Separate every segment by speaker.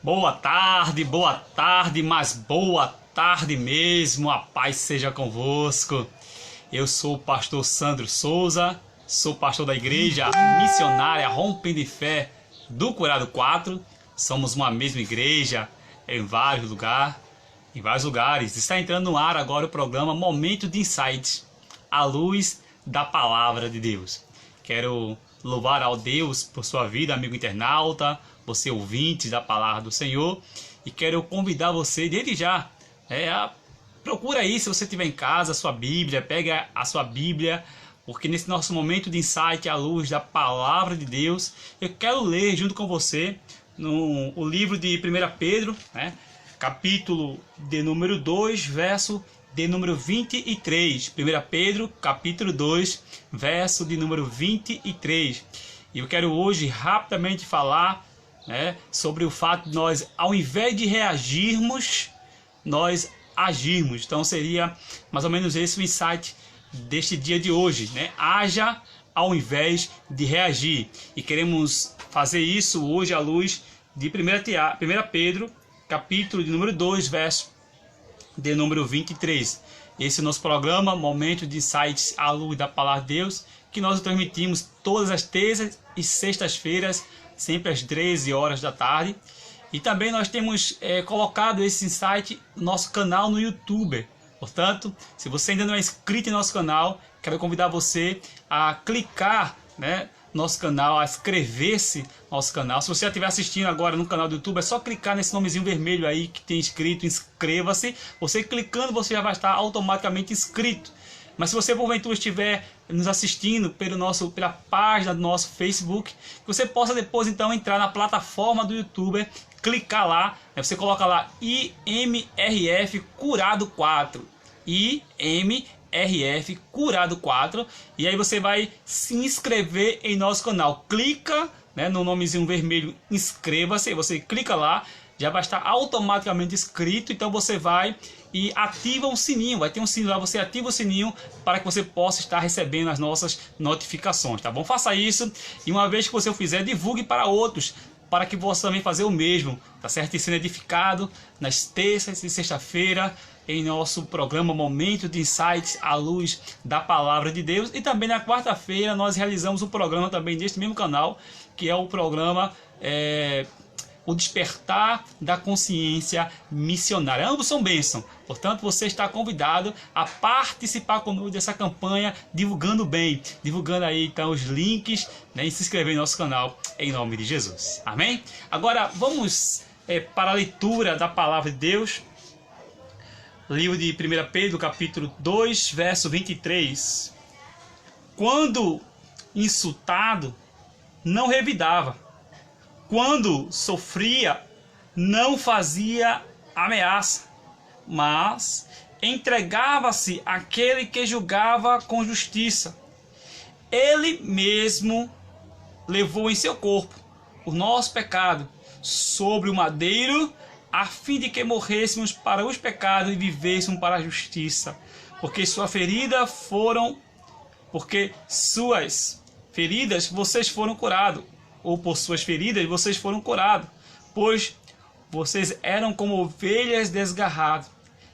Speaker 1: boa tarde, mas boa tarde mesmo, a paz seja convosco. Eu sou o pastor Sandro Souza, sou pastor da igreja missionária Rompendo em Fé do Curado 4. Somos uma mesma igreja em vários lugares. Está entrando no ar agora o programa Momento de Insights, à luz da Palavra de Deus. Quero louvar ao Deus por sua vida, amigo internauta, você ouvinte da Palavra do Senhor, e quero convidar você desde já, procura aí, se você estiver em casa, a sua Bíblia, pega a sua Bíblia, porque nesse nosso momento de insight à luz da Palavra de Deus, eu quero ler junto com você o livro de 1 Pedro, capítulo de número 2, verso de número 23. 1 Pedro, capítulo 2, verso de número 23. E eu quero hoje rapidamente falar sobre o fato de nós, ao invés de reagirmos, nós agirmos. Então seria mais ou menos esse o insight deste dia de hoje, Haja ao invés de reagir. E queremos fazer isso hoje à luz de 1 Pedro, capítulo de número 2, verso de número 23. Esse é o nosso programa, Momento de Insights à luz da Palavra de Deus, que nós transmitimos todas as terças e sextas-feiras, sempre às 13 horas da tarde. E também nós temos colocado esse insight no nosso canal no YouTube. Portanto, se você ainda não é inscrito em nosso canal, quero convidar você a clicar no nosso canal, a inscrever-se no nosso canal. Se você estiver assistindo agora no canal do YouTube, é só clicar nesse nomezinho vermelho aí que tem escrito inscreva-se. Você clicando, você já vai estar automaticamente inscrito. Mas se você porventura estiver nos assistindo pela página do nosso Facebook, que você possa depois então entrar na plataforma do YouTube, clicar lá, você coloca lá IMRF Curado 4, IMRF Curado 4, e aí você vai se inscrever em nosso canal. Clica no nomezinho vermelho, inscreva-se, você clica lá, já vai estar automaticamente inscrito. Então você vai e ativa um sininho, vai ter um sininho lá, você ativa o sininho para que você possa estar recebendo as nossas notificações, tá bom? Faça isso, e uma vez que você o fizer, divulgue para outros, para que possa também fazer o mesmo, tá certo? E sendo edificado nas terças e sexta-feira em nosso programa Momento de Insights à luz da Palavra de Deus. E também na quarta-feira nós realizamos um programa também neste mesmo canal, que é o programa O Despertar da Consciência Missionária. Ambos são bênção. Portanto, você está convidado a participar conosco dessa campanha, divulgando bem, divulgando aí então os links, e se inscrever no nosso canal, em nome de Jesus. Amém? Agora vamos para a leitura da Palavra de Deus. Livro de 1 Pedro, capítulo 2, verso 23. Quando insultado, não revidava. Quando sofria, não fazia ameaça, mas entregava-se àquele que julgava com justiça. Ele mesmo levou em seu corpo o nosso pecado sobre o madeiro, a fim de que morrêssemos para os pecados e vivêssemos para a justiça. Porque suas feridas vocês foram curados. Ou por suas feridas vocês foram curados, pois vocês eram como ovelhas desgarradas,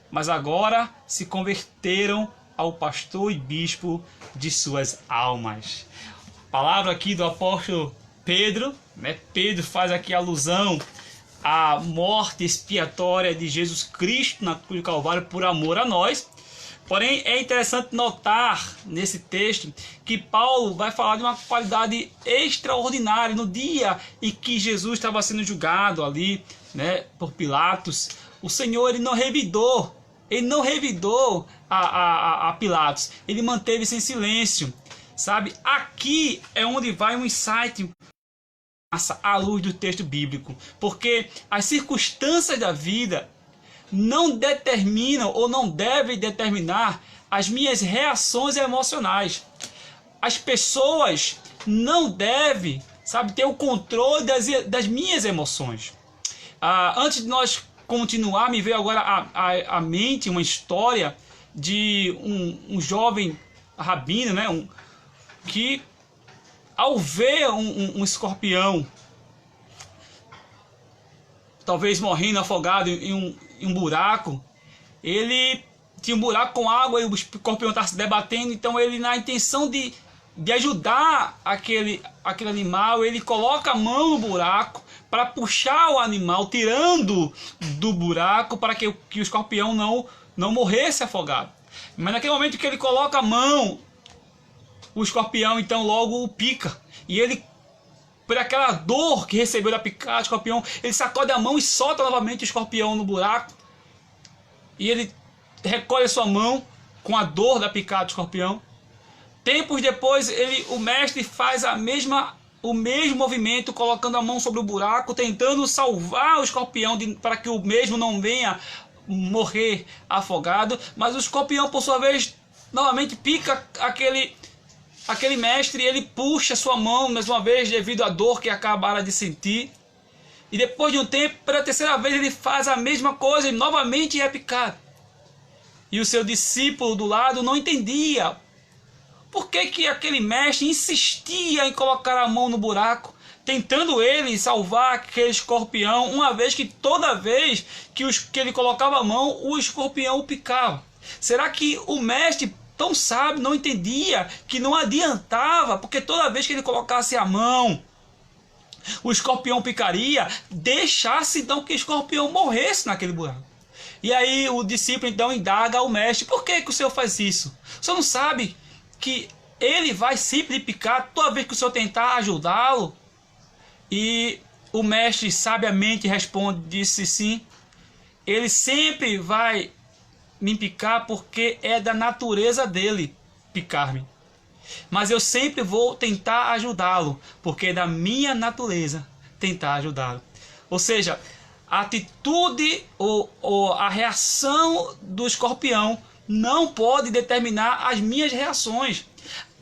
Speaker 1: mas agora se converteram ao pastor e bispo de suas almas. Palavra aqui do apóstolo Pedro, Pedro faz aqui alusão à morte expiatória de Jesus Cristo na cruz do Calvário por amor a nós. Porém, é interessante notar nesse texto que Paulo vai falar de uma qualidade extraordinária no dia em que Jesus estava sendo julgado ali, por Pilatos. O Senhor ele não revidou a Pilatos, ele manteve-se em silêncio, sabe? Aqui é onde vai um insight à luz do texto bíblico, porque as circunstâncias da vida não determinam ou não devem determinar as minhas reações emocionais. As pessoas não devem, ter o controle das minhas emoções. Antes de nós continuar, me veio agora à mente uma história de um jovem rabino, que ao ver um escorpião talvez morrendo afogado em um buraco, ele tinha um buraco com água e o escorpião estava se debatendo, então ele, na intenção de ajudar aquele animal, ele coloca a mão no buraco para puxar o animal, tirando do buraco para que o escorpião não morresse afogado. Mas naquele momento que ele coloca a mão, o escorpião então logo o pica. E ele, por aquela dor que recebeu da picada do escorpião, ele sacode a mão e solta novamente o escorpião no buraco. E ele recolhe a sua mão com a dor da picada do escorpião. Tempos depois, o mestre faz o mesmo movimento, colocando a mão sobre o buraco, tentando salvar o escorpião para que o mesmo não venha morrer afogado. Mas o escorpião, por sua vez, novamente pica aquele mestre, e ele puxa sua mão mais uma vez devido à dor que acabara de sentir. E depois de um tempo, pela terceira vez, ele faz a mesma coisa e novamente é picado. E o seu discípulo do lado não entendia por que aquele mestre insistia em colocar a mão no buraco, tentando ele salvar aquele escorpião, uma vez que toda vez que ele colocava a mão, o escorpião o picava. Será que o mestre, tão sábio, não entendia que não adiantava, porque toda vez que ele colocasse a mão, o escorpião picaria, deixasse então que o escorpião morresse naquele buraco? E aí o discípulo então indaga ao mestre: por que o senhor faz isso? O senhor não sabe que ele vai sempre picar toda vez que o senhor tentar ajudá-lo? E o mestre sabiamente responde, disse: sim, ele sempre vai me picar porque é da natureza dele picar-me. Mas eu sempre vou tentar ajudá-lo, porque é da minha natureza tentar ajudá-lo. Ou seja, a atitude ou a reação do escorpião não pode determinar as minhas reações.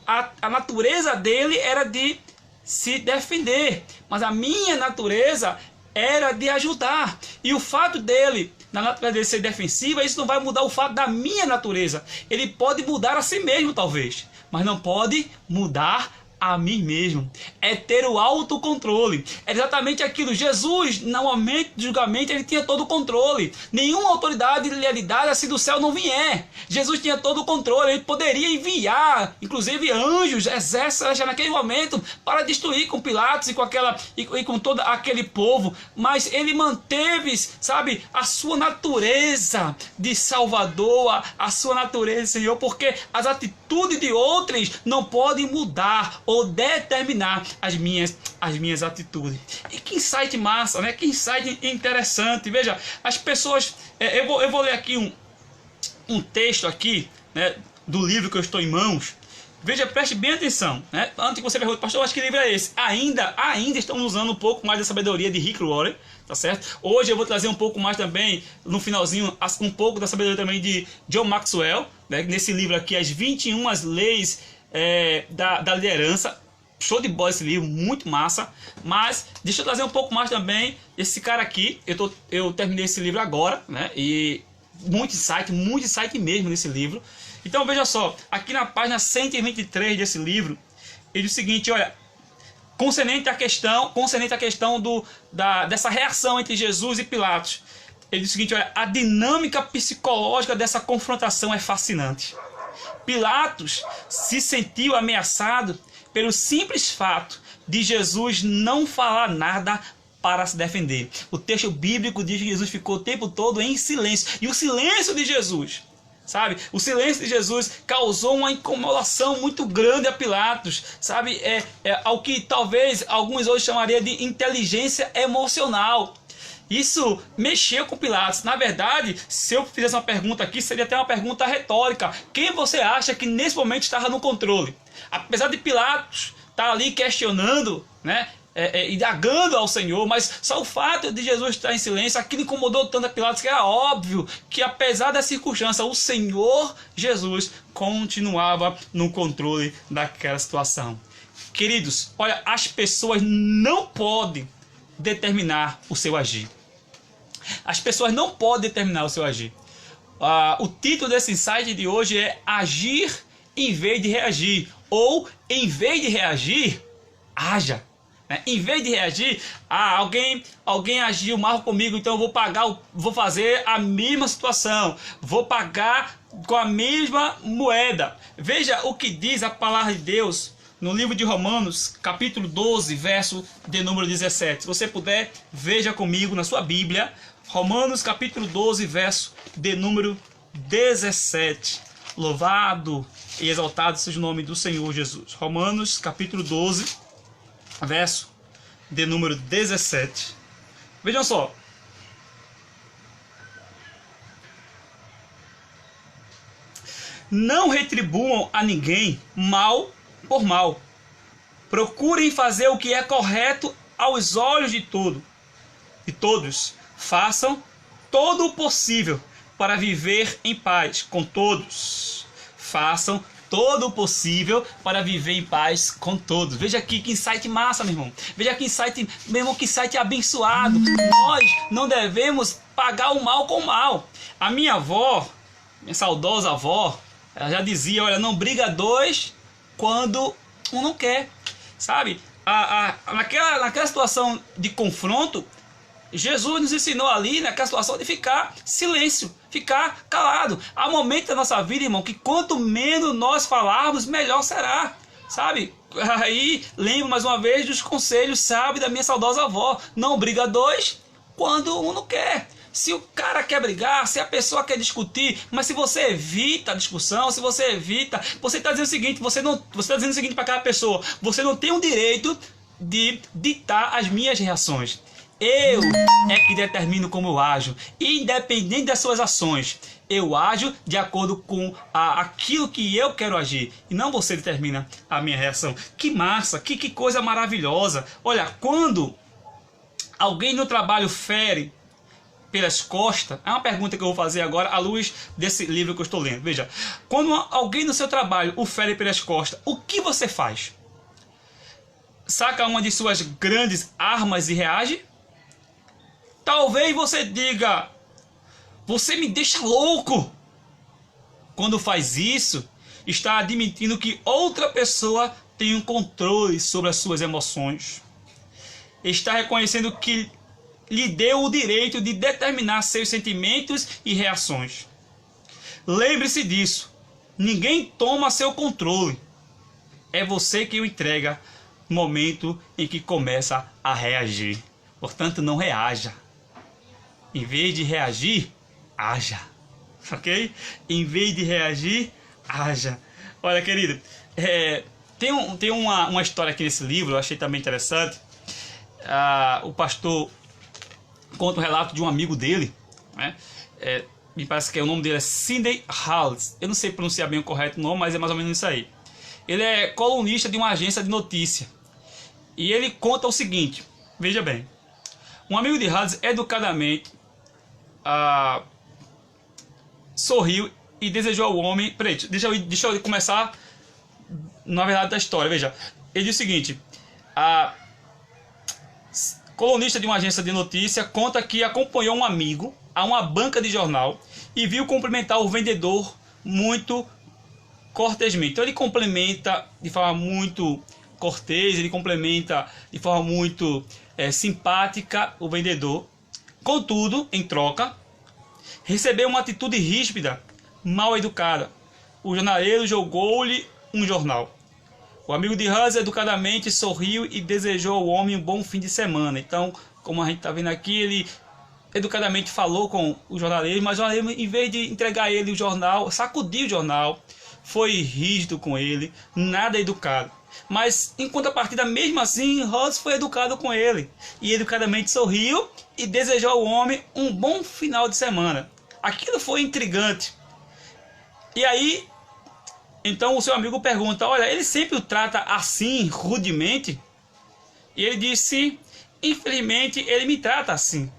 Speaker 1: A natureza dele era de se defender, mas a minha natureza era de ajudar. E o fato dele, na natureza dele ser defensiva, isso não vai mudar o fato da minha natureza. Ele pode mudar a si mesmo, talvez, mas não pode mudar a mim mesmo. É ter o autocontrole. É exatamente aquilo. Jesus, no momento do julgamento, ele tinha todo o controle. Nenhuma autoridade lhe é dada se do céu não vier. Jesus tinha todo o controle. Ele poderia enviar, inclusive, anjos, exércitos naquele momento para destruir com Pilatos e com todo aquele povo. Mas ele manteve, sabe, a sua natureza de Salvador, a sua natureza de Senhor, porque as atitudes de outros não podem mudar ou determinar as minhas atitudes. E que insight massa, né? Que insight interessante. Veja, as pessoas... eu vou ler aqui um texto aqui, né, do livro que eu estou em mãos. Veja, preste bem atenção, né? Antes que você pergunte: pastor, acho que livro é esse? Ainda estamos usando um pouco mais da sabedoria de Rick Warren, tá certo? Hoje eu vou trazer um pouco mais também, no finalzinho, um pouco da sabedoria também de John Maxwell, né? Nesse livro aqui, As 21 Leis da Liderança. Show de bola esse livro, muito massa. Mas deixa eu trazer um pouco mais também esse cara aqui. Eu terminei esse livro agora, né? E muito insight mesmo nesse livro. Então veja só, aqui na página 123 desse livro, ele diz o seguinte: olha, concernente à questão dessa reação entre Jesus e Pilatos, ele diz o seguinte: olha, a dinâmica psicológica dessa confrontação é fascinante. Pilatos se sentiu ameaçado pelo simples fato de Jesus não falar nada para se defender. O texto bíblico diz que Jesus ficou o tempo todo em silêncio. E o silêncio de Jesus, sabe? O silêncio de Jesus causou uma incomodação muito grande a Pilatos, sabe? Ao que talvez alguns hoje chamariam de inteligência emocional. Isso mexeu com Pilatos. Na verdade, se eu fizesse uma pergunta aqui, seria até uma pergunta retórica: quem você acha que nesse momento estava no controle? Apesar de Pilatos estar ali questionando, né, indagando ao Senhor, mas só o fato de Jesus estar em silêncio, aquilo incomodou tanto a Pilatos que era óbvio que, apesar da circunstância, o Senhor Jesus continuava no controle daquela situação. Queridos, olha, as pessoas não podem determinar o seu agir. As pessoas não podem determinar o seu agir. O título desse insight de hoje é Agir em vez de reagir. Ou, em vez de reagir, haja. né? Em vez de reagir, alguém agiu mal comigo, então eu vou fazer a mesma situação, vou pagar com a mesma moeda. Veja o que diz a palavra de Deus no livro de Romanos, capítulo 12, verso de número 17. Se você puder, veja comigo na sua Bíblia, Romanos capítulo 12, verso de número 17. Louvado e exaltado seja o nome do Senhor Jesus. Romanos capítulo 12, verso de número 17. Vejam só. Não retribuam a ninguém mal por mal. Procurem fazer o que é correto aos olhos de todos. Façam todo o possível para viver em paz com todos. Façam todo o possível para viver em paz com todos. Veja aqui que insight massa, meu irmão. Veja que insight, meu irmão, que insight abençoado. Nós não devemos pagar o mal com o mal. A minha avó, minha saudosa avó, ela já dizia, olha, não briga dois quando um não quer. Sabe? Naquela situação de confronto, Jesus nos ensinou ali, naquela situação, de ficar silêncio, ficar calado. Há momentos da nossa vida, irmão, que quanto menos nós falarmos, melhor será. Sabe? Aí, lembro mais uma vez dos conselhos, sabe, da minha saudosa avó. Não briga dois quando um não quer. Se o cara quer brigar, se a pessoa quer discutir, mas se você evita a discussão, se você evita, você está dizendo o seguinte, você está dizendo o seguinte para aquela pessoa: você não tem o direito de ditar as minhas reações. Eu é que determino como eu ajo, independente das suas ações. Eu ajo de acordo com aquilo que eu quero agir, e não você determina a minha reação. Que massa, que coisa maravilhosa. Olha, quando alguém no trabalho fere pelas costas, é uma pergunta que eu vou fazer agora à luz desse livro que eu estou lendo. Veja, quando alguém no seu trabalho o fere pelas costas, o que você faz? Saca uma de suas grandes armas e reage? Talvez você diga: você me deixa louco. Quando faz isso, está admitindo que outra pessoa tem um controle sobre as suas emoções. Está reconhecendo que lhe deu o direito de determinar seus sentimentos e reações. Lembre-se disso. Ninguém toma seu controle. É você que o entrega no momento em que começa a reagir. Portanto, não reaja. Em vez de reagir, haja. Ok? Em vez de reagir, haja. Olha, querido, tem uma história aqui nesse livro, eu achei também interessante. O pastor conta o relato de um amigo dele, né? Me parece que o nome dele é Sidney Hallis. Eu não sei pronunciar bem o correto nome, mas é mais ou menos isso aí. Ele é colunista de uma agência de notícia. E ele conta o seguinte, veja bem. Um amigo de Hallis educadamente sorriu e desejou ao homem... Peraí, deixa eu começar na verdade da história. Veja, ele diz o seguinte: colunista de uma agência de notícia conta que acompanhou um amigo a uma banca de jornal e viu cumprimentar o vendedor muito cortesmente. Então ele cumprimenta de forma muito cortês, ele cumprimenta de forma muito simpática o vendedor. Contudo, em troca, recebeu uma atitude ríspida, mal educada. O jornaleiro jogou-lhe um jornal. O amigo de Hans educadamente sorriu e desejou ao homem um bom fim de semana. Então, como a gente está vendo aqui, ele educadamente falou com o jornaleiro, mas o jornaleiro, em vez de entregar a ele o jornal, sacudiu o jornal, foi rígido com ele, nada educado. Mas, em contrapartida, mesmo assim, Hans foi educado com ele. E educadamente sorriu e desejou ao homem um bom final de semana. Aquilo foi intrigante. E aí, então o seu amigo pergunta: olha, ele sempre o trata assim, rudemente? E ele diz: sim, infelizmente ele me trata assim.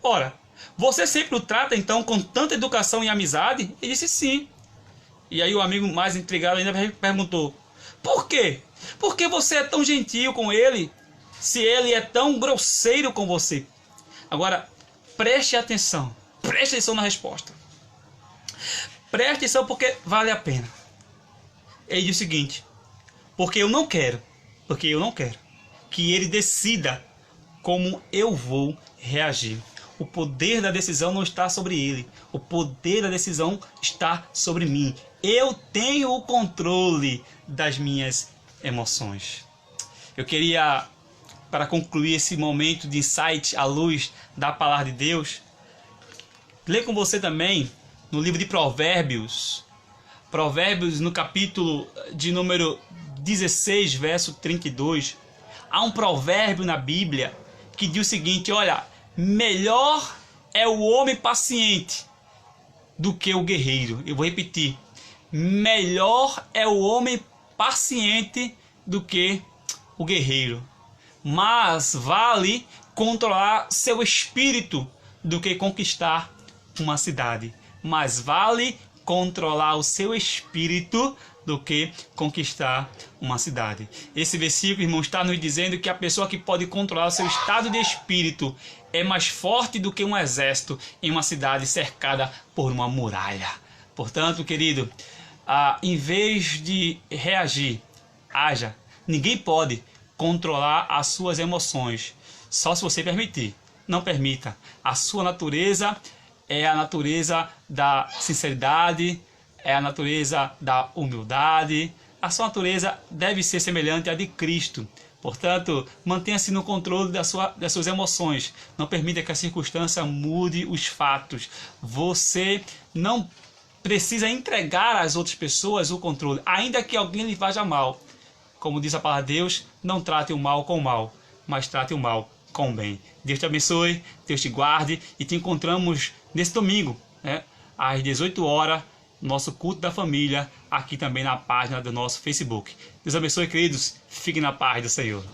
Speaker 1: Ora, você sempre o trata então com tanta educação e amizade? Ele disse: sim. E aí o amigo, mais intrigado ainda, perguntou: por quê? Por que você é tão gentil com ele, se ele é tão grosseiro com você? Agora, preste atenção na resposta. Preste atenção, porque vale a pena. Ele diz o seguinte: porque eu não quero. que ele decida como eu vou reagir. O poder da decisão não está sobre ele. O poder da decisão está sobre mim. Eu tenho o controle das minhas emoções. Eu queria, para concluir esse momento de insight à luz da palavra de Deus, ler com você também no livro de Provérbios. Provérbios, no capítulo de número 16, verso 32. Há um provérbio na Bíblia que diz o seguinte: olha, melhor é o homem paciente do que o guerreiro. Eu vou repetir. Melhor é o homem paciente do que o guerreiro. Mas vale controlar seu espírito do que conquistar uma cidade. Mas vale controlar o seu espírito do que conquistar uma cidade. Esse versículo, irmão, está nos dizendo que a pessoa que pode controlar o seu estado de espírito é mais forte do que um exército em uma cidade cercada por uma muralha. Portanto, querido, em vez de reagir, haja. Ninguém pode controlar as suas emoções, só se você permitir. Não permita. A sua natureza é a natureza da sinceridade, é a natureza da humildade. A sua natureza deve ser semelhante à de Cristo. Portanto, mantenha-se no controle das suas emoções. Não permita que a circunstância mude os fatos. Você não precisa entregar às outras pessoas o controle, ainda que alguém lhe faça mal. Como diz a palavra de Deus, não trate o mal com o mal, mas trate o mal com o bem. Deus te abençoe, Deus te guarde e te encontramos nesse domingo, né, às 18 horas, nosso culto da família, aqui também na página do nosso Facebook. Deus abençoe, queridos. Fiquem na paz do Senhor.